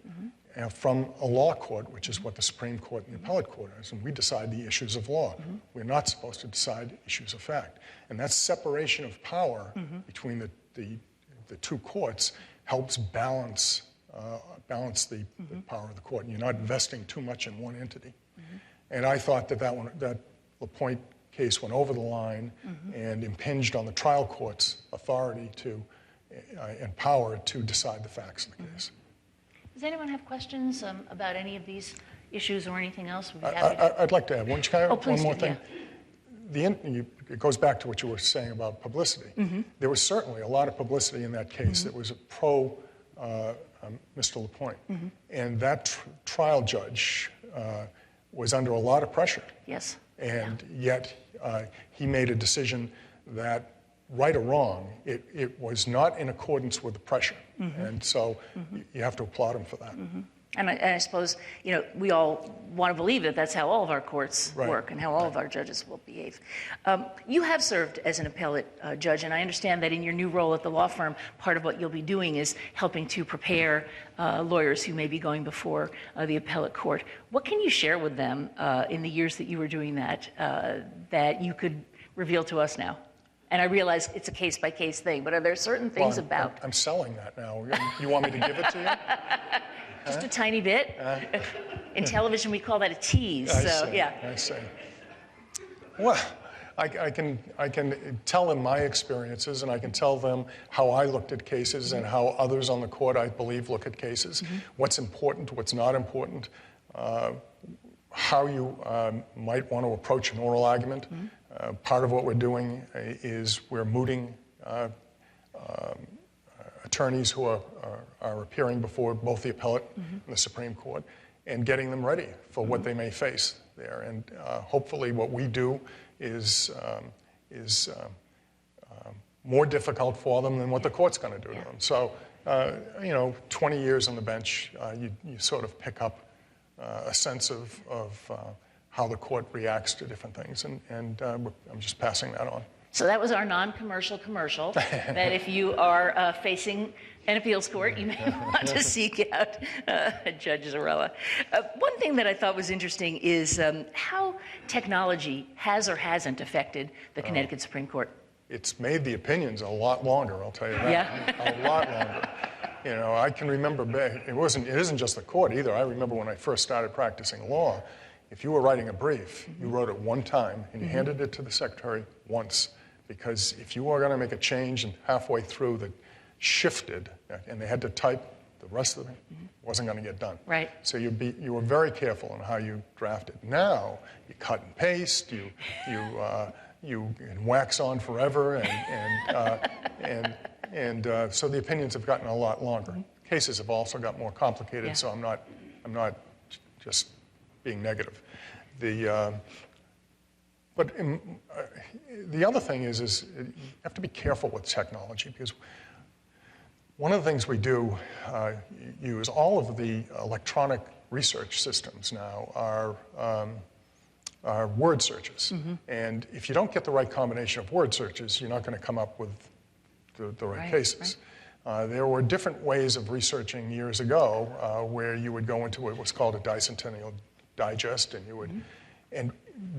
from a law court, which is what the Supreme Court and the appellate court is, and we decide the issues of law. We're not supposed to decide issues of fact. And that separation of power between the two courts helps balance the power of the court, and you're not investing too much in one entity. And I thought that LaPointe case went over the line and impinged on the trial court's authority and power to decide the facts of the case. Does anyone have questions about any of these issues or anything else? I'd like to add one more thing. Yeah. It goes back to what you were saying about publicity. There was certainly a lot of publicity in that case that was pro Mr. LaPointe. And that trial judge was under a lot of pressure. Yes. And yet he made a decision that, right or wrong, it was not in accordance with the pressure. And so you have to applaud him for that. And I suppose, we all want to believe that that's how all of our courts work and how all of our judges will behave. You have served as an appellate judge, and I understand that in your new role at the law firm, part of what you'll be doing is helping to prepare lawyers who may be going before the appellate court. What can you share with them in the years that you were doing that that you could reveal to us now? And I realize it's a case-by-case thing, but are there certain things about... I'm selling that now. You want me to give it to you? Just a tiny bit. In television, we call that a tease. I see. Well, I can tell them my experiences, and I can tell them how I looked at cases and how others on the court, I believe, look at cases. What's important, what's not important, how you might want to approach an oral argument. Part of what we're doing is we're mooting attorneys who are appearing before both the appellate and the Supreme Court, and getting them ready for what they may face there. And hopefully what we do is more difficult for them than what the court's going to do to them. So, 20 years on the bench, you sort of pick up a sense of how the court reacts to different things, and I'm just passing that on. So that was our non-commercial commercial, that if you are facing an appeals court, you may want to seek out Judge Zarella. One thing that I thought was interesting is how technology has or hasn't affected the Connecticut Supreme Court. It's made the opinions a lot longer, I'll tell you that. Yeah. A lot longer. I can remember back, it isn't just the court either. I remember when I first started practicing law, if you were writing a brief, you wrote it one time and you handed it to the secretary once. Because if you were going to make a change and halfway through that shifted, and they had to type, the rest of it wasn't going to get done. Right. So you were very careful on how you drafted. Now you cut and paste, you wax on forever, and so the opinions have gotten a lot longer. Cases have also got more complicated, so I'm not just being negative. But the other thing is you have to be careful with technology, because one of the things we do use, all of the electronic research systems now are word searches. And if you don't get the right combination of word searches, you're not going to come up with the right cases. There were different ways of researching years ago where you would go into what was called a bicentennial digest, and you would, and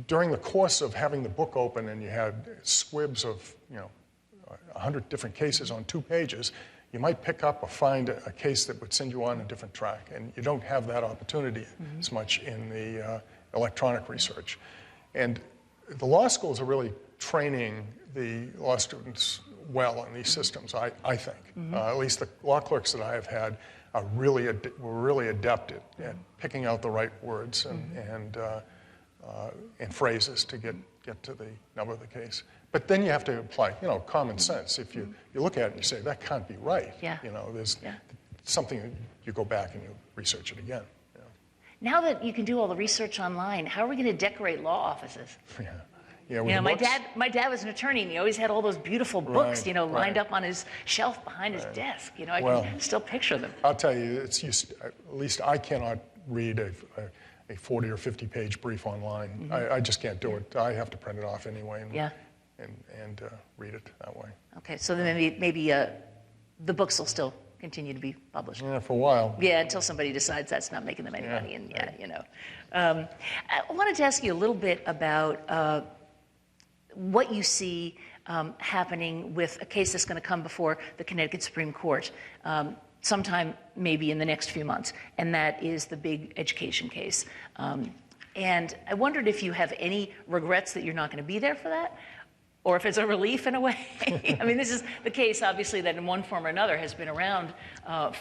during the course of having the book open and you had squibs of, 100 different cases on 2 pages, you might pick up or find a case that would send you on a different track. And you don't have that opportunity as much in the electronic research. And the law schools are really training the law students well in these systems, I think. At least the law clerks that I have had are were really adept at picking out the right words and phrases to get to the nub of the case. But then you have to apply, common sense. If you look at it and you say, that can't be right, there's something that you go back and you research it again. Now that you can do all the research online, how are we going to decorate law offices? My dad was an attorney, and he always had all those beautiful books, lined up on his shelf behind his desk. I can still picture them. I'll tell you, at least I cannot read a 40 or 50 page brief online. I just can't do it. I have to print it off anyway and read it that way. Okay, so then maybe the books will still continue to be published. Yeah, for a while. Yeah, until somebody decides that's not making them any money. And I wanted to ask you a little bit about what you see happening with a case that's going to come before the Connecticut Supreme Court sometime maybe in the next few months, and that is the big education case. And I wondered if you have any regrets that you're not going to be there for that, or if it's a relief in a way. I mean, this is the case, obviously, that in one form or another has been around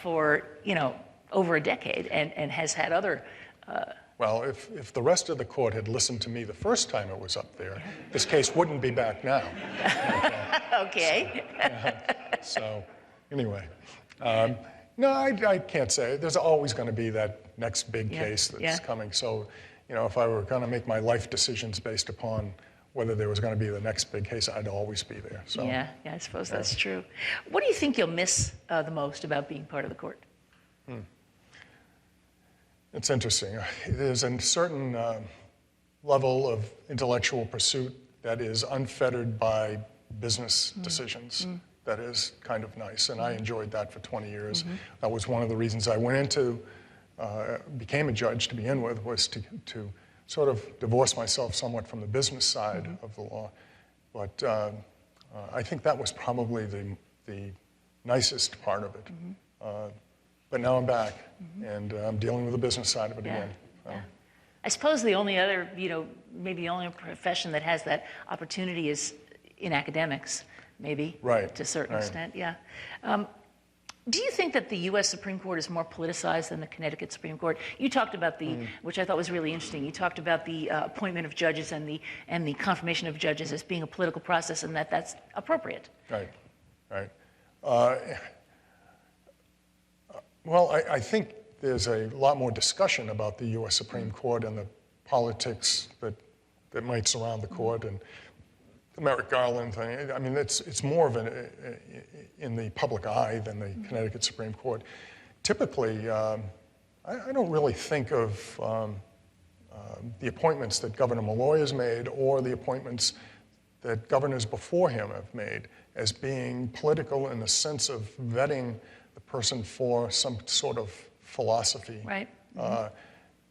for, over a decade and has had other... Well, if the rest of the court had listened to me the first time it was up there, this case wouldn't be back now. Okay. So, anyway. No, I can't say. There's always going to be that next big case that's coming. So, if I were going to make my life decisions based upon whether there was going to be the next big case, I'd always be there. So, yeah, I suppose that's true. What do you think you'll miss the most about being part of the court? It's interesting. There's a certain level of intellectual pursuit that is unfettered by business decisions. That is kind of nice, and I enjoyed that for 20 years. That was one of the reasons I went into, became a judge to begin with, was to sort of divorce myself somewhat from the business side of the law. But I think that was probably the nicest part of it. But now I'm back, and I'm dealing with the business side of it again. I suppose the only other, maybe the only profession that has that opportunity is in academics, maybe, to a certain extent, Do you think that the U.S. Supreme Court is more politicized than the Connecticut Supreme Court? You talked about which I thought was really interesting, you talked about the appointment of judges and the confirmation of judges as being a political process, and that's appropriate. Right. Well, I think there's a lot more discussion about the U.S. Supreme Court and the politics that might surround the court, and the Merrick Garland thing. I mean, it's more of in the public eye than the Connecticut Supreme Court. Typically, I don't really think of the appointments that Governor Malloy has made or the appointments that governors before him have made as being political in the sense of vetting the person for some sort of philosophy. Right.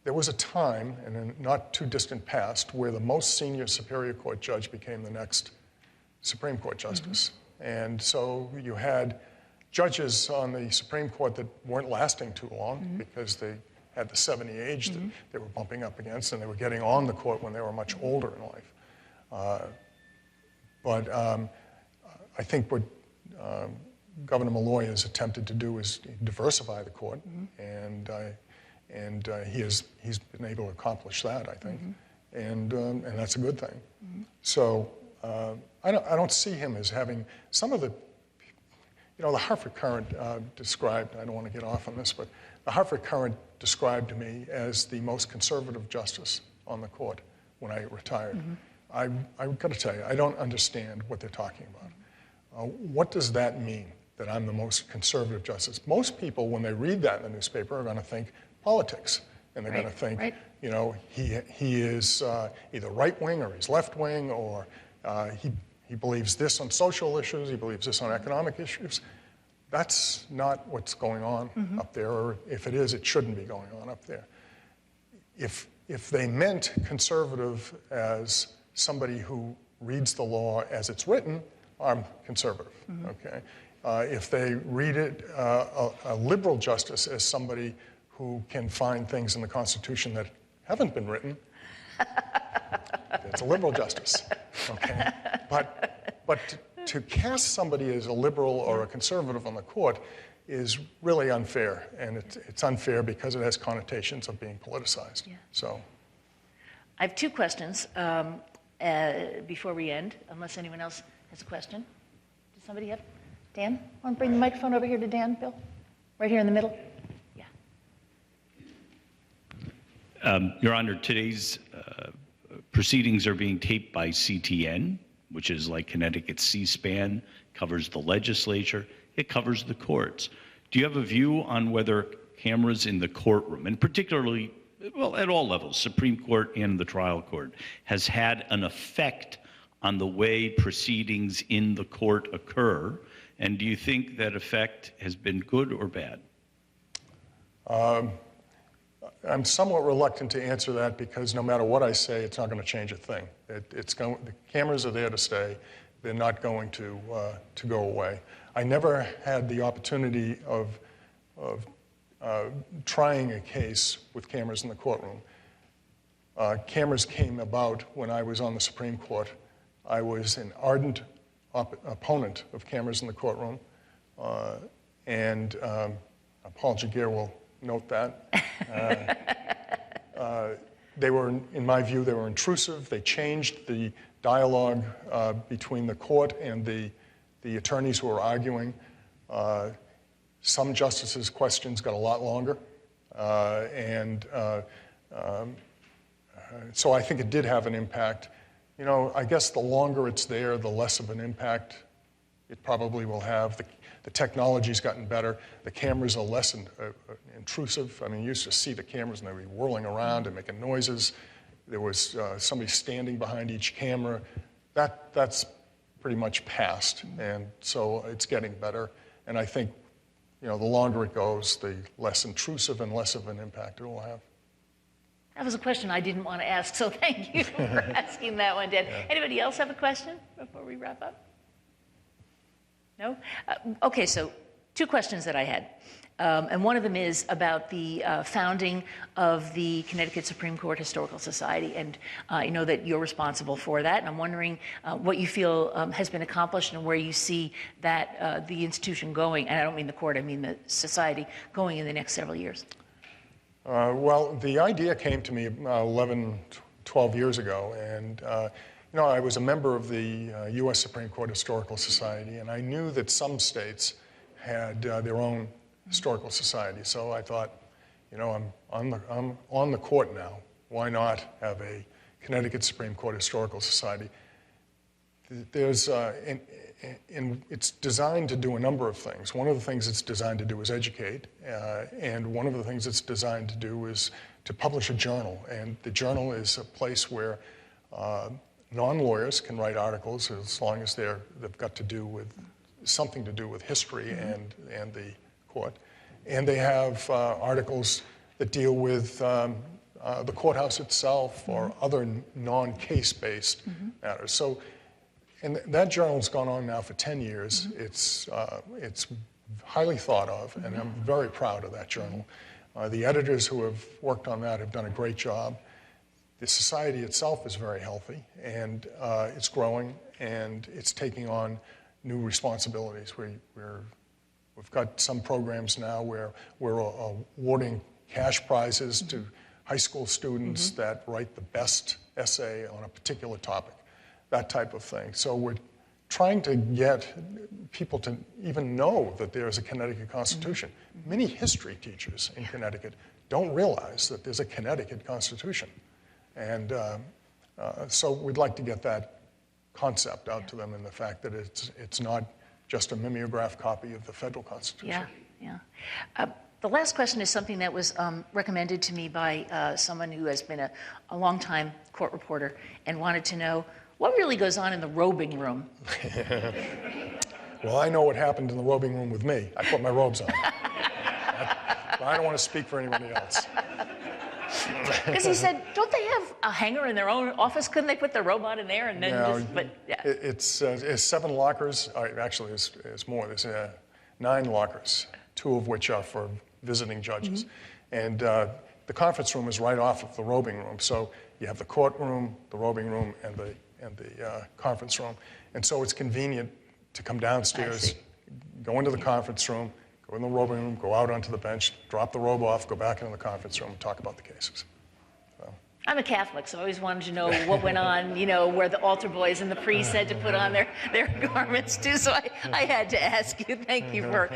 There was a time, in a not too distant past, where the most senior Superior Court judge became the next Supreme Court justice. And so you had judges on the Supreme Court that weren't lasting too long because they had the 70 age that they were bumping up against, and they were getting on the court when they were much older in life. But I think what Governor Malloy has attempted to do is diversify the court, and he's been able to accomplish that, I think, and that's a good thing. So I don't see him as having some of the, the Hartford Courant described. I don't want to get off on this, but the Hartford Courant described me as the most conservative justice on the court when I retired. I've got to tell you, I don't understand what they're talking about. What does that mean, that I'm the most conservative justice? Most people, when they read that in the newspaper, are going to think politics, and they're going to think, he is either right-wing or he's left-wing, or he believes this on social issues, he believes this on economic issues. That's not what's going on up there, or if it is, it shouldn't be going on up there. If if they meant conservative as somebody who reads the law as it's written, I'm conservative, okay? If they read it, a liberal justice as somebody who can find things in the Constitution that haven't been written, it's a liberal justice, okay? But to cast somebody as a liberal or a conservative on the court is really unfair, and it's unfair because it has connotations of being politicized. Yeah. So, I have two questions before we end, unless anyone else has a question. Does somebody have? Dan, want to bring the microphone over here to Dan, Bill? Right here in the middle? Yeah. Your Honor, today's proceedings are being taped by CTN, which is like Connecticut C-SPAN, covers the legislature, it covers the courts. Do you have a view on whether cameras in the courtroom, and particularly, well, at all levels, Supreme Court and the trial court, has had an effect on the way proceedings in the court occur? And do you think that effect has been good or bad? I'm somewhat reluctant to answer that because no matter what I say, it's not going to change a thing. The cameras are there to stay. They're not going to go away. I never had the opportunity of trying a case with cameras in the courtroom. Cameras came about when I was on the Supreme Court. I was an ardent opponent of cameras in the courtroom, and Paul Jagir will note that. They were, in my view, they were intrusive. They changed the dialogue between the court and the attorneys who were arguing. Some justices' questions got a lot longer, so I think it did have an impact. You know, I guess the longer it's there, the less of an impact it probably will have. The technology's gotten better. The cameras are less intrusive. I mean, you used to see the cameras and they'd be whirling around and making noises. There was somebody standing behind each camera. That's pretty much past, and so it's getting better. And I think, you know, the longer it goes, the less intrusive and less of an impact it will have. That was a question I didn't want to ask, so thank you for asking that one, Dan. Yeah. Anybody else have a question before we wrap up? No? Okay, so two questions that I had. And one of them is about the founding of the Connecticut Supreme Court Historical Society. And I know that you're responsible for that. And I'm wondering what you feel has been accomplished and where you see that the institution going. And I don't mean the court, I mean the society going in the next several years. Well, the idea came to me 11, 12 years ago. And you know, I was a member of the U.S. Supreme Court Historical Society. And I knew that some states had their own historical society. So I thought, you know, I'm on the court now. Why not have a Connecticut Supreme Court Historical Society? There's, it's designed to do a number of things. One of the things it's designed to do is educate, and one of the things it's designed to do is to publish a journal. And the journal is a place where non-lawyers can write articles as long as they've got to do with something to do with history and the court. And they have articles that deal with the courthouse itself or other non-case-based matters. So, and that journal's gone on now for 10 years. It's highly thought of, and I'm very proud of that journal. The editors who have worked on that have done a great job. The society itself is very healthy, and it's growing, and it's taking on new responsibilities. We've got some programs now where we're awarding cash prizes to high school students that write the best essay on a particular topic, that type of thing. So we're trying to get people to even know that there is a Connecticut Constitution. Many history teachers in Connecticut don't realize that there's a Connecticut Constitution. And so we'd like to get that concept out to them, and the fact that it's not just a mimeograph copy of the federal Constitution. Yeah. The last question is something that was recommended to me by someone who has been a long-time court reporter and wanted to know what really goes on in the robing room. Well, I know what happened in the robing room with me. I put my robes on. But I don't want to speak for anybody else. Because he said, don't they have a hangar in their own office? Couldn't they put the robot in there and then No, just, but, yeah. It's 7 lockers. Actually, it's more. There's 9 lockers, 2 of which are for visiting judges. And the conference room is right off of the robing room. So you have the courtroom, the robing room, and the conference room. And so it's convenient to come downstairs, go into the conference room, go in the robing room, go out onto the bench, drop the robe off, go back into the conference room, and talk about the cases. I'm a Catholic, so I always wanted to know what went on, where the altar boys and the priests had to put on their garments too. So I had to ask you. Thank you for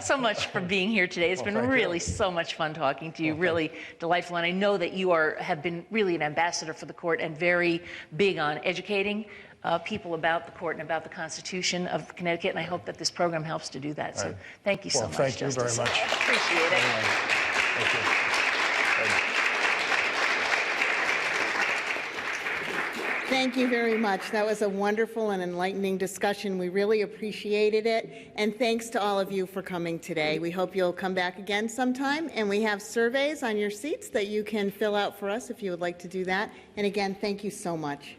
so much for being here today. It's been really so much fun talking to you. Really delightful, and I know that you have been really an ambassador for the court and very big on educating people about the court and about the Constitution of Connecticut. And I hope that this program helps to do that. So thank you so much, Thank you Justice. very much. Appreciate it. Thank you. Thank you very much. That was a wonderful and enlightening discussion. We really appreciated it. And thanks to all of you for coming today. We hope you'll come back again sometime. And we have surveys on your seats that you can fill out for us if you would like to do that. And again, thank you so much.